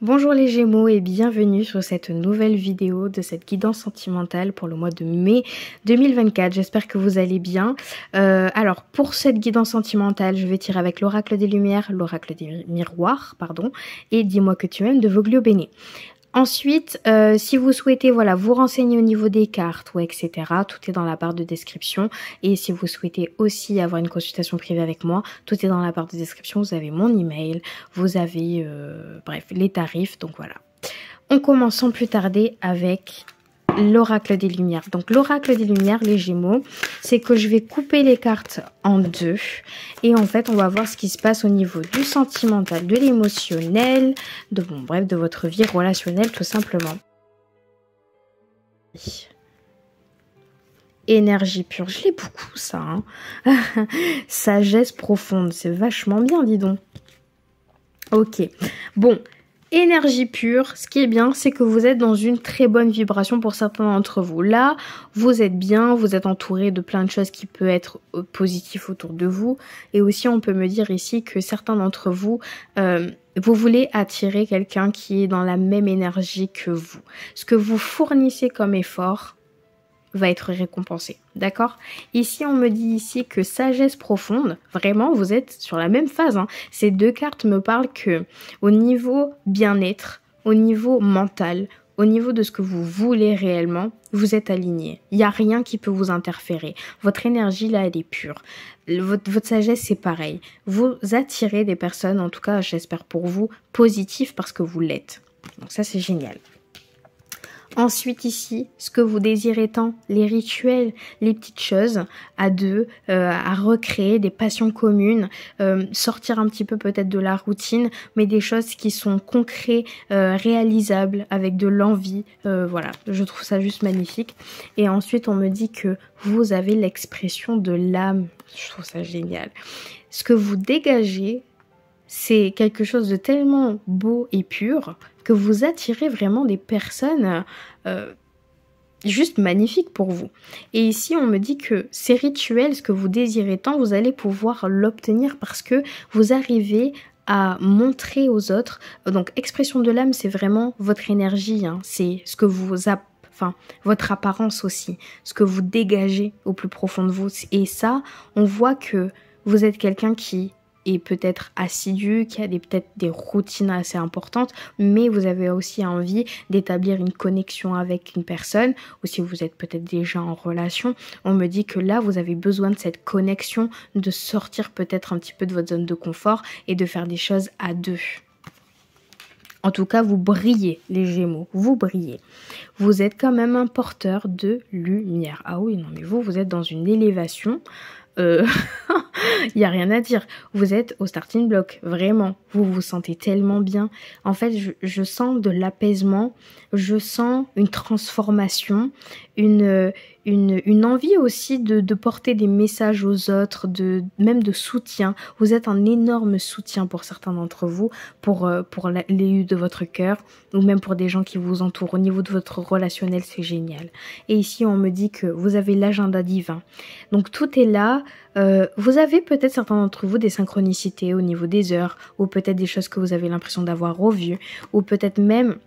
Bonjour les Gémeaux et bienvenue sur cette nouvelle vidéo de cette guidance sentimentale pour le mois de mai 2024. J'espère que vous allez bien. Alors pour cette guidance sentimentale, je vais tirer avec l'oracle des lumières, l'oracle des miroirs, pardon, et dis-moi que tu aimes de Voglio Bene. Ensuite, si vous souhaitez vous renseigner au niveau des cartes ou etc., tout est dans la barre de description. Et si vous souhaitez aussi avoir une consultation privée avec moi, tout est dans la barre de description. Vous avez mon email, vous avez bref les tarifs. Donc voilà. On commence sans plus tarder avec l'oracle des lumières. Donc l'oracle des lumières, les Gémeaux, c'est que je vais couper les cartes en deux et en fait on va voir ce qui se passe au niveau du sentimental, de l'émotionnel, de votre vie relationnelle tout simplement. Énergie pure, je l'ai beaucoup ça, hein. Sagesse profonde, c'est vachement bien, dis donc. Ok, bon. Énergie pure, ce qui est bien, c'est que vous êtes dans une très bonne vibration pour certains d'entre vous. Là, vous êtes bien, vous êtes entouré de plein de choses qui peuvent être positives autour de vous. Et aussi, on peut me dire ici que certains d'entre vous, vous voulez attirer quelqu'un qui est dans la même énergie que vous. Ce que vous fournissez comme effort va être récompensé, d'accord? Ici, on me dit ici que sagesse profonde, vraiment, vous êtes sur la même phase, hein. Ces deux cartes me parlent que au niveau bien-être, au niveau mental, au niveau de ce que vous voulez réellement, vous êtes aligné. Il n'y a rien qui peut vous interférer. Votre énergie, là, elle est pure. Votre sagesse, c'est pareil. Vous attirez des personnes, en tout cas, j'espère pour vous, positives parce que vous l'êtes. Donc ça, c'est génial. Ensuite ici, ce que vous désirez tant, les rituels, les petites choses à deux, à recréer, des passions communes, sortir un petit peu peut-être de la routine, mais des choses qui sont concrètes, réalisables, avec de l'envie. Voilà, je trouve ça juste magnifique. Et ensuite, on me dit que vous avez l'expression de l'âme. Je trouve ça génial. Ce que vous dégagez, c'est quelque chose de tellement beau et pur que vous attirez vraiment des personnes juste magnifiques pour vous. Et ici, on me dit que ces rituels, ce que vous désirez tant, vous allez pouvoir l'obtenir parce que vous arrivez à montrer aux autres. Donc, expression de l'âme, c'est vraiment votre énergie, hein. C'est ce que votre apparence aussi, ce que vous dégagez au plus profond de vous. Et ça, on voit que vous êtes quelqu'un qui est peut-être assidu, qui a peut-être des routines assez importantes, mais vous avez aussi envie d'établir une connexion avec une personne, ou si vous êtes peut-être déjà en relation, on me dit que là, vous avez besoin de cette connexion, de sortir peut-être un petit peu de votre zone de confort et de faire des choses à deux. En tout cas, vous brillez, les Gémeaux, vous brillez. Vous êtes quand même un porteur de lumière. Ah oui, non mais vous êtes dans une élévation. Il n'y a rien à dire. Vous êtes au starting block, vraiment. Vous vous sentez tellement bien. En fait, je sens de l'apaisement, je sens une transformation, une envie aussi de porter des messages aux autres, même de soutien. Vous êtes un énorme soutien pour certains d'entre vous, pour l'élu de votre cœur, ou même pour des gens qui vous entourent. Au niveau de votre relationnel, c'est génial. Et ici, on me dit que vous avez l'agenda divin. Donc, tout est là. Vous avez peut-être certains d'entre vous des synchronicités au niveau des heures, ou peut-être des choses que vous avez l'impression d'avoir revues, ou peut-être même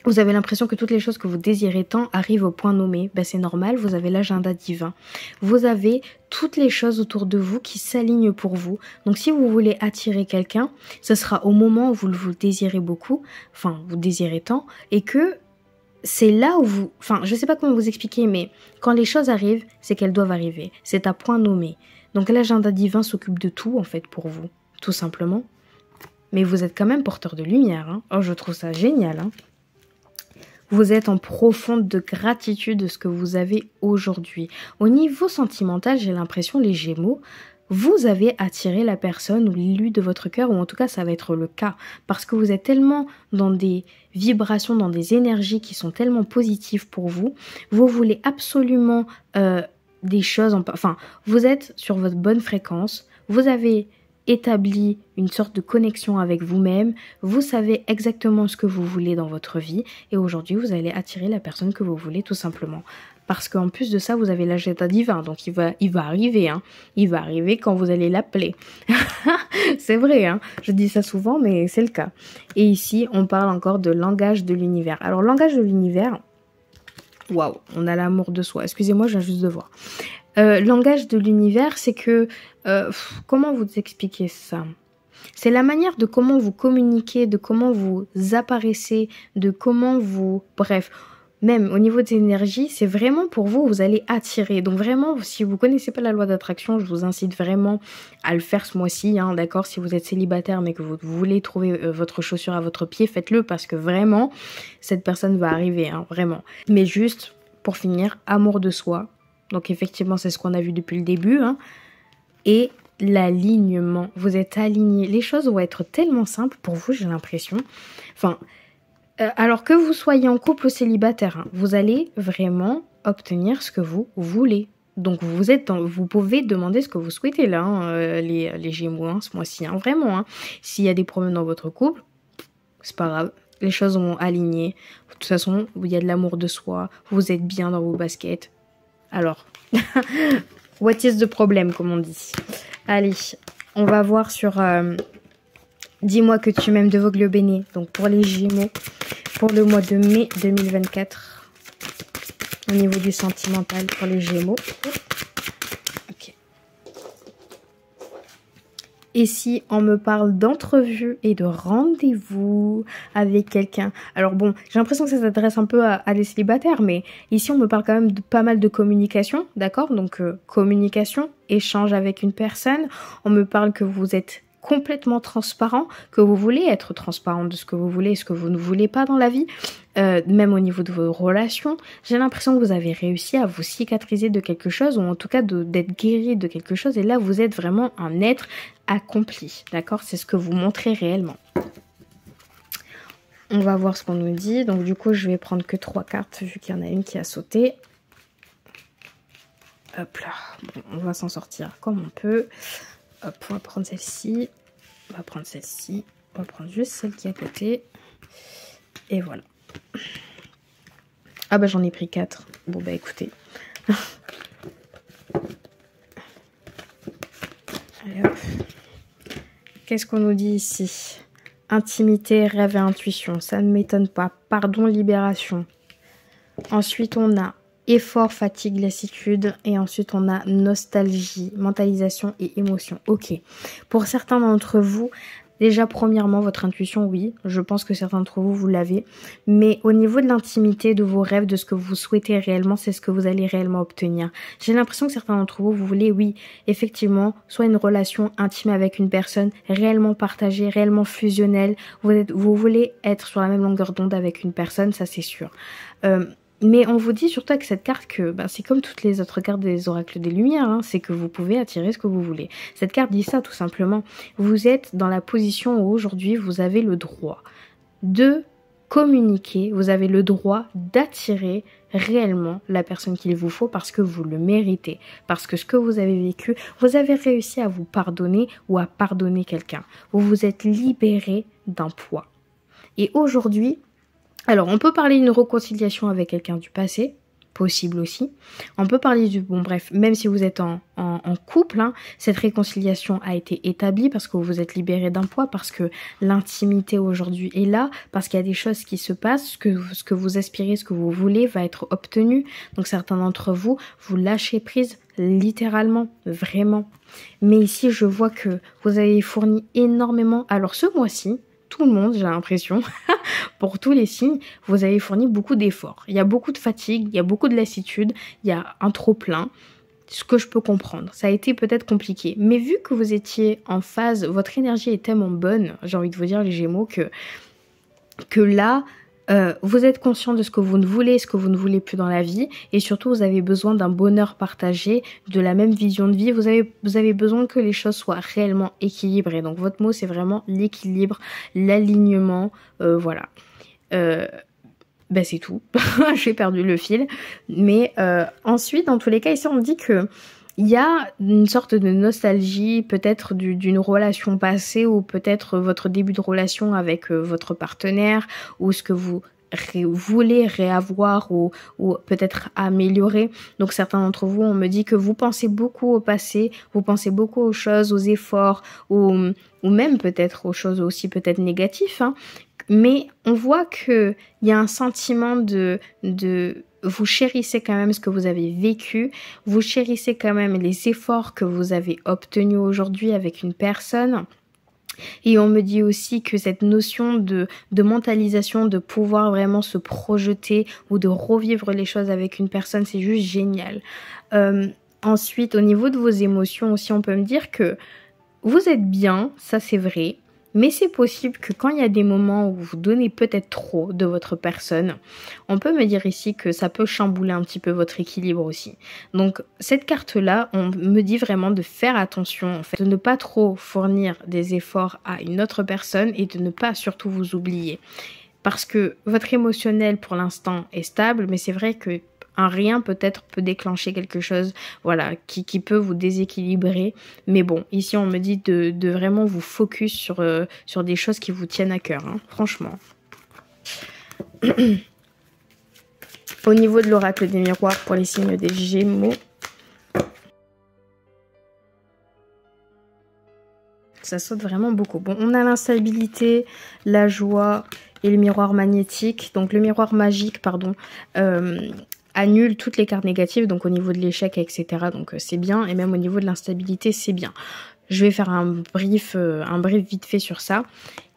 vous avez l'impression que toutes les choses que vous désirez tant arrivent au point nommé. Ben c'est normal, vous avez l'agenda divin. Vous avez toutes les choses autour de vous qui s'alignent pour vous. Donc si vous voulez attirer quelqu'un, ce sera au moment où vous le désirez beaucoup, enfin vous désirez tant, et que c'est là où vous... Enfin, je sais pas comment vous expliquer, mais quand les choses arrivent, c'est qu'elles doivent arriver. C'est à point nommé. Donc l'agenda divin s'occupe de tout, en fait, pour vous, tout simplement. Mais vous êtes quand même porteur de lumière, hein. Oh, je trouve ça génial, hein. Vous êtes en profonde de gratitude de ce que vous avez aujourd'hui. Au niveau sentimental, j'ai l'impression, les Gémeaux, vous avez attiré la personne ou l'élu de votre cœur, ou en tout cas ça va être le cas, parce que vous êtes tellement dans des vibrations, dans des énergies qui sont tellement positives pour vous, vous voulez absolument des choses, enfin vous êtes sur votre bonne fréquence, vous avez établi une sorte de connexion avec vous-même, vous savez exactement ce que vous voulez dans votre vie, et aujourd'hui vous allez attirer la personne que vous voulez tout simplement. Parce qu'en plus de ça, vous avez l'agenda divin. Donc il va arriver. Hein. Il va arriver quand vous allez l'appeler. C'est vrai, hein. Je dis ça souvent, mais c'est le cas. Et ici, on parle encore de langage de l'univers. Alors, langage de l'univers, waouh, on a l'amour de soi. Excusez-moi, je viens juste de voir. Langage de l'univers, c'est que... comment vous expliquer ça ? C'est la manière de comment vous communiquez, de comment vous apparaissez, de comment vous... Bref, même au niveau des énergies, c'est vraiment pour vous, vous allez attirer. Donc vraiment, si vous ne connaissez pas la loi d'attraction, je vous incite vraiment à le faire ce mois-ci, hein, d'accord ? Si vous êtes célibataire mais que vous voulez trouver votre chaussure à votre pied, faites-le parce que vraiment, cette personne va arriver, hein, vraiment. Mais juste, pour finir, amour de soi. Donc effectivement, c'est ce qu'on a vu depuis le début, hein. Et l'alignement, vous êtes aligné. Les choses vont être tellement simples pour vous, j'ai l'impression. Enfin, alors que vous soyez en couple ou célibataire, hein, vous allez vraiment obtenir ce que vous voulez. Donc vous pouvez demander ce que vous souhaitez là, hein, les Gémeaux, hein, ce mois-ci, hein, vraiment. Hein. S'il y a des problèmes dans votre couple, c'est pas grave. Les choses vont aligner. De toute façon, il y a de l'amour de soi. Vous êtes bien dans vos baskets. Alors, what is the problem, comme on dit. Allez, on va voir sur Dis-moi que tu m'aimes de Voglio Bene. Donc pour les Gémeaux, pour le mois de mai 2024. Au niveau du sentimental pour les Gémeaux. Ok. Et si on me parle d'entrevue et de rendez-vous avec quelqu'un. Alors bon, j'ai l'impression que ça s'adresse un peu à des célibataires, mais ici on me parle quand même de pas mal de communication, d'accord? Donc communication, échange avec une personne. On me parle que vous êtes complètement transparent, que vous voulez être transparent de ce que vous voulez et ce que vous ne voulez pas dans la vie, même au niveau de vos relations. J'ai l'impression que vous avez réussi à vous cicatriser de quelque chose, ou en tout cas d'être guéri de quelque chose, et là vous êtes vraiment un être accompli, d'accord? C'est ce que vous montrez réellement. On va voir ce qu'on nous dit, donc du coup je vais prendre que 3 cartes, vu qu'il y en a une qui a sauté. Hop là, bon, on va s'en sortir comme on peut. Hop, on va prendre celle-ci, on va prendre celle-ci, on va prendre juste celle qui est à côté. Et voilà. Ah bah j'en ai pris 4. Bon bah écoutez. Allez hop. Qu'est-ce qu'on nous dit ici? Intimité, rêve et intuition, ça ne m'étonne pas. Pardon, libération. Ensuite on a effort, fatigue, lassitude. Et ensuite, on a nostalgie, mentalisation et émotion. Ok. Pour certains d'entre vous, déjà, premièrement, votre intuition, oui. Je pense que certains d'entre vous, vous l'avez. Mais au niveau de l'intimité, de vos rêves, de ce que vous souhaitez réellement, c'est ce que vous allez réellement obtenir. J'ai l'impression que certains d'entre vous, vous voulez, oui, effectivement, soit une relation intime avec une personne, réellement partagée, réellement fusionnelle. Vous voulez être sur la même longueur d'onde avec une personne, ça c'est sûr. Mais on vous dit surtout avec cette carte que c'est comme toutes les autres cartes des oracles des lumières, hein, c'est que vous pouvez attirer ce que vous voulez. Cette carte dit ça tout simplement. Vous êtes dans la position où aujourd'hui vous avez le droit de communiquer, vous avez le droit d'attirer réellement la personne qu'il vous faut parce que vous le méritez. Parce que ce que vous avez vécu, vous avez réussi à vous pardonner ou à pardonner quelqu'un. Vous vous êtes libéré d'un poids. Et aujourd'hui, alors, on peut parler d'une réconciliation avec quelqu'un du passé, possible aussi. On peut parler bon bref, même si vous êtes en couple, hein, cette réconciliation a été établie parce que vous vous êtes libéré d'un poids, parce que l'intimité aujourd'hui est là, parce qu'il y a des choses qui se passent, ce que vous aspirez, ce que vous voulez va être obtenu. Donc certains d'entre vous, vous lâchez prise littéralement, vraiment. Mais ici, je vois que vous avez fourni énormément. Alors ce mois-ci, tout le monde, j'ai l'impression, pour tous les signes, vous avez fourni beaucoup d'efforts. Il y a beaucoup de fatigue, il y a beaucoup de lassitude, il y a un trop-plein, ce que je peux comprendre. Ça a été peut-être compliqué. Mais vu que vous étiez en phase, votre énergie est tellement bonne, j'ai envie de vous dire les Gémeaux, que là, vous êtes conscient de ce que vous ne voulez, ce que vous ne voulez plus dans la vie, et surtout vous avez besoin d'un bonheur partagé, de la même vision de vie. Vous avez besoin que les choses soient réellement équilibrées. Donc votre mot c'est vraiment l'équilibre, l'alignement, voilà. C'est tout. J'ai perdu le fil. Mais ensuite, dans tous les cas, ici on me dit que il y a une sorte de nostalgie, peut-être d'une relation passée, ou peut-être votre début de relation avec votre partenaire, ou ce que vous voulez réavoir ou peut-être améliorer. Donc certains d'entre vous, on me dit que vous pensez beaucoup au passé, vous pensez beaucoup aux choses, aux efforts, ou même peut-être aux choses aussi peut-être négatives, hein. Mais on voit que il y a un sentiment de vous chérissez quand même ce que vous avez vécu, vous chérissez quand même les efforts que vous avez obtenus aujourd'hui avec une personne. Et on me dit aussi que cette notion de mentalisation, de pouvoir vraiment se projeter ou de revivre les choses avec une personne, c'est juste génial. Ensuite, au niveau de vos émotions aussi, on peut me dire que vous êtes bien, ça c'est vrai. Mais c'est possible que quand il y a des moments où vous donnez peut-être trop de votre personne, on peut me dire ici que ça peut chambouler un petit peu votre équilibre aussi. Donc cette carte-là, on me dit vraiment de faire attention, en fait, de ne pas trop fournir des efforts à une autre personne et de ne pas surtout vous oublier. Parce que votre émotionnel pour l'instant est stable, mais c'est vrai que un rien peut-être peut déclencher quelque chose, voilà, qui peut vous déséquilibrer. Mais bon, ici on me dit de vraiment vous focus sur des choses qui vous tiennent à cœur, hein, franchement. Au niveau de l'oracle des miroirs pour les signes des Gémeaux, ça saute vraiment beaucoup. Bon, on a l'instabilité, la joie et le miroir magnétique. Donc le miroir magique, pardon, annule toutes les cartes négatives, donc au niveau de l'échec, etc. Donc c'est bien, et même au niveau de l'instabilité, c'est bien. Je vais faire un brief vite fait sur ça.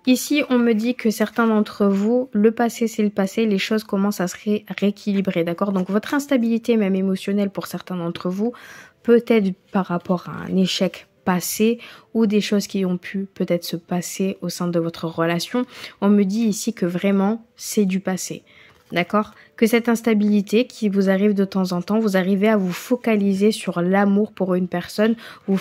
Ici, on me dit que certains d'entre vous, le passé c'est le passé, les choses commencent à se rééquilibrer, d'accord? Donc votre instabilité, même émotionnelle pour certains d'entre vous, peut-être par rapport à un échec passé ou des choses qui ont pu peut-être se passer au sein de votre relation. On me dit ici que vraiment, c'est du passé. D'accord? Que cette instabilité qui vous arrive de temps en temps, vous arrivez à vous focaliser sur l'amour pour une personne. Il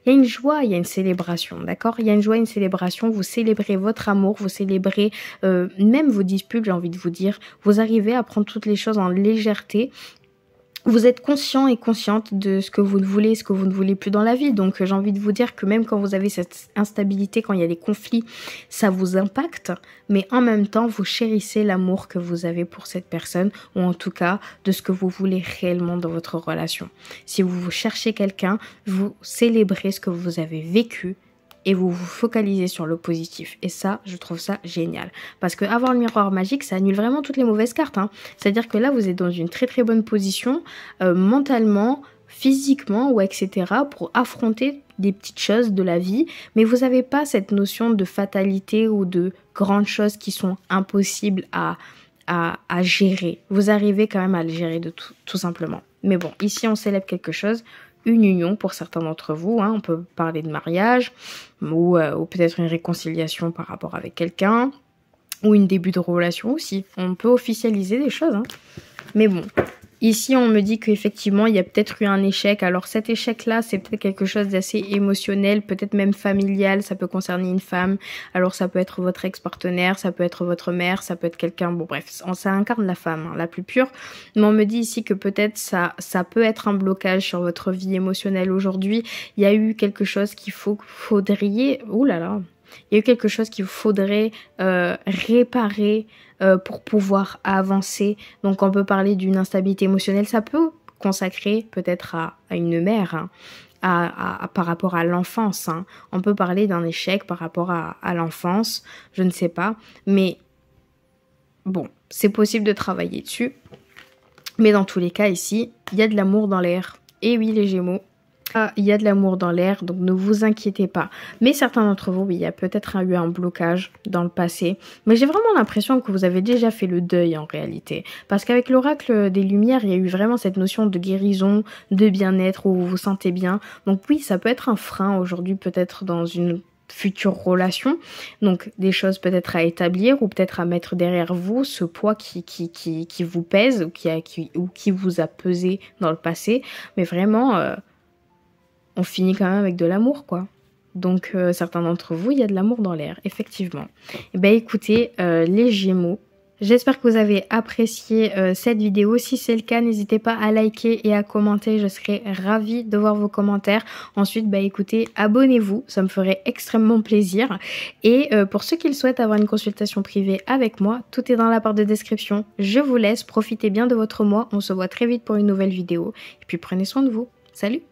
y a une joie, il y a une célébration, d'accord? Il y a une joie, une célébration. Vous célébrez votre amour, vous célébrez même vos disputes, j'ai envie de vous dire. Vous arrivez à prendre toutes les choses en légèreté. Vous êtes conscient et consciente de ce que vous voulez, ce que vous ne voulez plus dans la vie. Donc j'ai envie de vous dire que même quand vous avez cette instabilité, quand il y a des conflits, ça vous impacte. Mais en même temps, vous chérissez l'amour que vous avez pour cette personne, ou en tout cas de ce que vous voulez réellement dans votre relation. Si vous cherchez quelqu'un, vous célébrez ce que vous avez vécu et vous vous focalisez sur le positif. Et ça, je trouve ça génial. Parce que avoir le miroir magique, ça annule vraiment toutes les mauvaises cartes, hein. C'est-à-dire que là, vous êtes dans une très très bonne position, mentalement, physiquement, ou etc. pour affronter des petites choses de la vie. Mais vous n'avez pas cette notion de fatalité ou de grandes choses qui sont impossibles à gérer. Vous arrivez quand même à le gérer de tout simplement. Mais bon, ici, on célèbre quelque chose. Une union pour certains d'entre vous, hein. On peut parler de mariage ou peut-être une réconciliation par rapport avec quelqu'un ou une début de relation aussi. On peut officialiser des choses, hein. Mais bon, ici on me dit qu'effectivement il y a peut-être eu un échec. Alors cet échec-là, c'est peut-être quelque chose d'assez émotionnel, peut-être même familial, ça peut concerner une femme. Alors ça peut être votre ex-partenaire, ça peut être votre mère, ça peut être quelqu'un, bon bref, ça incarne la femme, hein, la plus pure. Mais on me dit ici que peut-être ça peut être un blocage sur votre vie émotionnelle aujourd'hui. Il y a eu quelque chose qu'il faudrait... Ouh là là. Il y a eu quelque chose qu'il faudrait réparer pour pouvoir avancer. Donc on peut parler d'une instabilité émotionnelle. Ça peut consacrer peut-être à une mère, hein, par rapport à l'enfance, hein. On peut parler d'un échec par rapport à l'enfance, je ne sais pas. Mais bon, c'est possible de travailler dessus. Mais dans tous les cas ici, il y a de l'amour dans l'air. Et oui les Gémeaux. Il y a de l'amour dans l'air, donc ne vous inquiétez pas. Mais certains d'entre vous, oui, il y a peut-être eu un blocage dans le passé. Mais j'ai vraiment l'impression que vous avez déjà fait le deuil en réalité. Parce qu'avec l'oracle des Lumières, il y a eu vraiment cette notion de guérison, de bien-être, où vous vous sentez bien. Donc oui, ça peut être un frein aujourd'hui, peut-être dans une future relation, donc des choses peut-être à établir ou peut-être à mettre derrière vous, ce poids qui vous pèse ou qui vous a pesé dans le passé. Mais vraiment... on finit quand même avec de l'amour, quoi. Donc, certains d'entre vous, il y a de l'amour dans l'air, effectivement. Eh bien, écoutez, les Gémeaux, J'espère que vous avez apprécié cette vidéo. Si c'est le cas, n'hésitez pas à liker et à commenter. Je serai ravie de voir vos commentaires. Ensuite, écoutez, abonnez-vous. Ça me ferait extrêmement plaisir. Et pour ceux qui le souhaitent avoir une consultation privée avec moi, tout est dans la barre de description. Je vous laisse. Profitez bien de votre mois. On se voit très vite pour une nouvelle vidéo. Et puis prenez soin de vous. Salut!